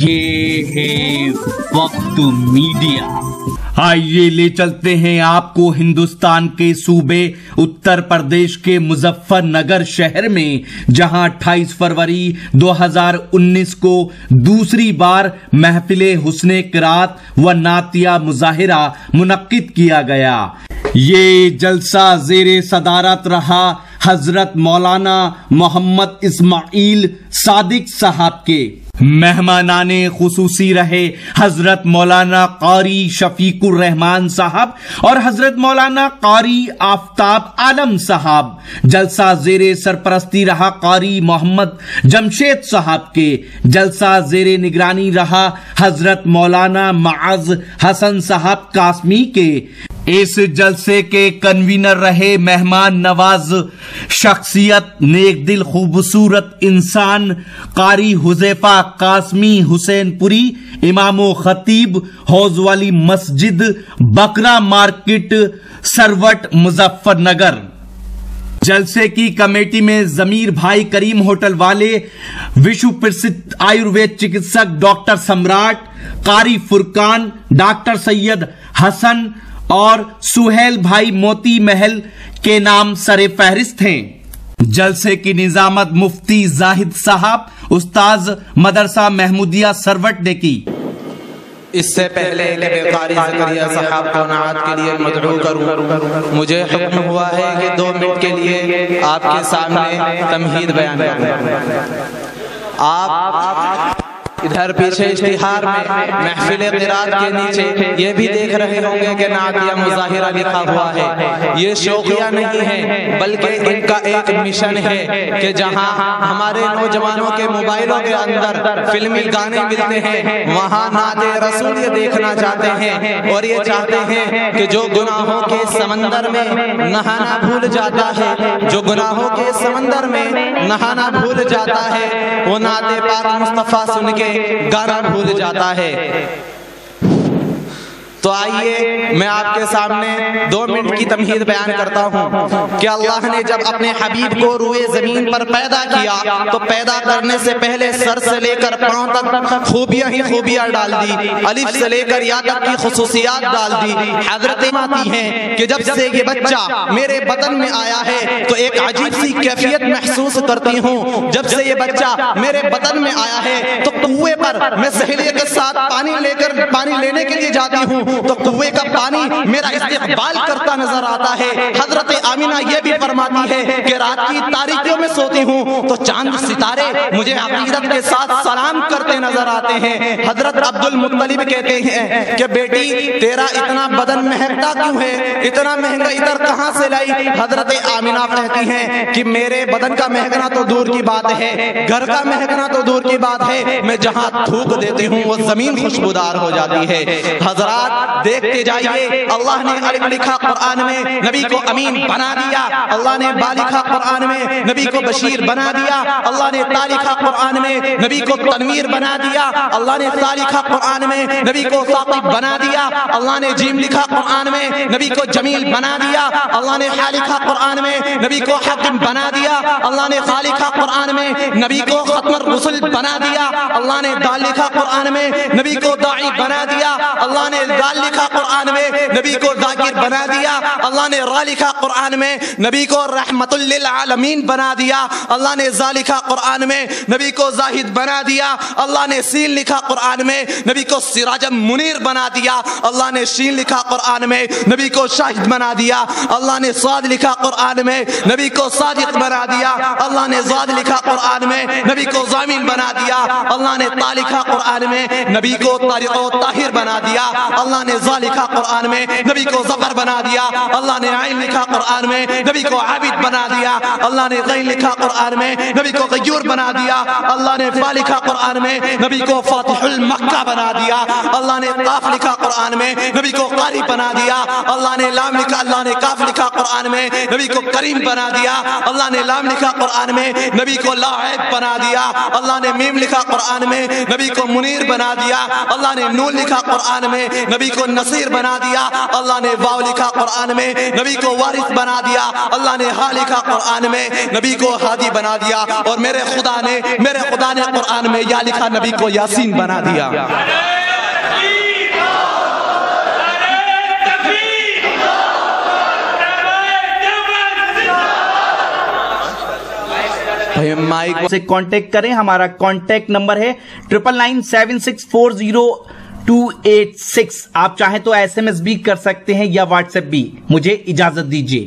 یہ ہے وقت میڈیا۔ آئیے لے چلتے ہیں آپ کو ہندوستان کے صوبے اتر پردیش کے مظفر نگر شہر میں، جہاں 28 فروری 2019 کو دوسری بار محفل حسن قرات و نعتیہ مظاہرہ منعقد کیا گیا۔ یہ جلسہ زیر صدارت رہا حضرت مولانا محمد اسماعیل صادق صاحب کے۔ مہمانان خصوصی رہے حضرت مولانا قاری شفیق الرحمان صاحب اور حضرت مولانا قاری آفتاب عالم صاحب۔ جلسہ زیر سرپرستی رہا قاری محمد جمشید صاحب کے۔ جلسہ زیر نگرانی رہا حضرت مولانا معاذ حسن صاحب قاسمی کے۔ اس جلسے کے کنوینر رہے مہمان نواز شخصیت، نیک دل، خوبصورت انسان قاری حذیفہ قاسمی حسین پوری، امام و خطیب حوض والی مسجد بکرا مارکیٹ سروٹ مظفر نگر۔ جلسے کی کمیٹی میں ضمیر بھائی کریم ہوٹل والے، وشو پرسدھ آیوروید چکتسک ڈاکٹر سمراٹ، قاری فرقان، ڈاکٹر سید حسن اور سہیل بھائی موتی محل کے نام سر فہرست ہیں۔ جلسے کی نظامت مفتی زاہد صاحب استاذ مدرسہ محمودیہ سروٹ نے کی۔ اس سے پہلے کہ قاری زکریہ صاحب کو نعت کے لیے مدعو کروں، مجھے حکم ہوا ہے کہ 2 منٹ کے لیے آپ کے سامنے تمہید بیان کروں۔ آپ ادھر پیچھے اشتہار میں محفل قرات کے نیچے یہ بھی دیکھ رہے ہوں گے کہ نعتیہ مظاہرہ لکھا ہوا ہے۔ یہ شوقیہ نہیں ہے بلکہ ان کا ایک مشن ہے کہ جہاں ہمارے نوجوانوں کے موبائلوں کے اندر فلمی گانے ملتے ہیں، وہاں نعت رسول یہ دیکھنا چاہتے ہیں اور یہ چاہتے ہیں کہ جو گناہوں کے سمندر میں نہانا بھول جاتا ہے، جو گناہوں کے سمندر میں نہانا بھول جاتا ہے، وہ نعت پاک مصطفیٰ سن کے گانا بھول جاتا ہے۔ تو آئیے میں آپ کے سامنے 2 منٹ کی تمہید بیان کرتا ہوں کہ اللہ نے جب اپنے حبیب کو روئے زمین پر پیدا کیا تو پیدا کرنے سے پہلے سر سے لے کر پاؤں تک خوبیاں ہی خوبیاں ڈال دی، الف سے لے کر یا تک کی خصوصیات ڈال دی۔ حضرت آتی ہیں کہ جب سے یہ بچہ میرے بدن میں آیا ہے تو ایک عجیب سی کیفیت محسوس کرتی ہوں۔ جب سے یہ بچہ میرے بدن میں آیا ہے تو کنویں پر میں سہیلیوں کے ساتھ پانی لینے کے لیے جاتی ہوں تو کنویں کا پانی میرا استقبال کرتا نظر آتا ہے۔ حضرت آمینہ یہ بھی فرماتی ہے کہ رات کی تاریکیوں میں سوتی ہوں تو چاند ستارے مجھے عقیدت کے ساتھ سلام کرتے نظر آتے ہیں۔ حضرت عبد المطلب کہتے ہیں کہ بیٹی تیرا اتنا بدن مہکتا کیوں ہے، اتنا مہنگا ادھر کہاں سے لائی؟ حضرت آمینہ کہتی ہیں کہ میرے بدن کا مہکنا تو دور کی بات ہے، گھر کا مہکنا تو دور کی بات ہے، میں جہاں تھوک دیتی ہوں وہ زمین خوشبودار ہو جاتی ہے۔ حضرات دیکھتے جائیے، اللہ نے الف لکھا قرآن میں نبی کو امین بنا دیا، اللہ نے با لکھا قرآن میں نبی کو بشیر بنا دیا، اللہ نے تا لکھا قرآن میں نبی کو تنویر بنا دیا، اللہ نے تا لکھا قرآن میں نبی کو ثاقب بنا دیا، اللہ نے جیم لکھا قرآن میں نبی کو جمیل بنا دیا، اللہ نے حا لکھا قرآن میں نبی کو حکیم بنا دیا، اللہ نے خا لکھا قرآن میں نبی کو ختم الرسل بنا دیا، اللہ نے دال لکھا قرآن میں نبی کو داعی بنا دیا، اللہ نے دال لکھا قرآن میں نبی کو ذاکر بنا دیا، اللہ نے را لکھا قرآن میں نبی کو رحمت للعالمین بنا دیا، اللہ نے زا لکھا قرآن میں نبی کو زاہد بنا دیا، اللہ نے سین لکھا قرآن میں نبی کو سراج منیر بنا دیا، اللہ نے شین لکھا قرآن میں نبی کو شاہد بنا دیا، اللہ نے صاد لکھا قرآن میں نبی کو صادق بنا دیا، اللہ نے زاد لکھا قرآن میں نبی کو ضامن بنا دیا، اللہ نے تا لکھا قرآن میں نبی کو طارق و طاہر بنا دیا، اللہ نے ذا لکھا قرآن میں نبی کو ظفر بنا دیا، اللہ نے عین لکھا قرآن میں نبی کو عابد بنا دیا، اللہ نے غین لکھا قرآن میں نبی کو غیور بنا دیا، اللہ نے فا لکھا قرآن میں نبی کو فاتح المکہ بنا دیا، اللہ نے قاف لکھا قرآن میں نبی کو قاری بنا دیا، اللہ نے لام لکھا، اللہ نے کاف لکھا قرآن میں نبی کو کریم بنا دیا، اللہ نے لام لکھا قرآن میں نبی کو لاعب بنا دیا، اللہ نے میم لکھا قرآن میں نبی کو منیر بنا دیا، اللہ نے نون لکھا قرآن میں نبی نبی کو نصیر بنا دیا، اللہ نے واو لکھا قرآن میں، نبی کو وارث بنا دیا، اللہ نے ہا لکھا قرآن میں، نبی کو ہادی بنا دیا، اور میرے خدا نے قرآن میں یا لکھا، نبی کو یاسین بنا دیا۔ سے کانٹیکٹ کریں، ہمارا کانٹیکٹ نمبر ہے 9996400286۔ آپ چاہیں تو SMS بھی کر سکتے ہیں یا واٹس ایپ بھی۔ مجھے اجازت دیجیے۔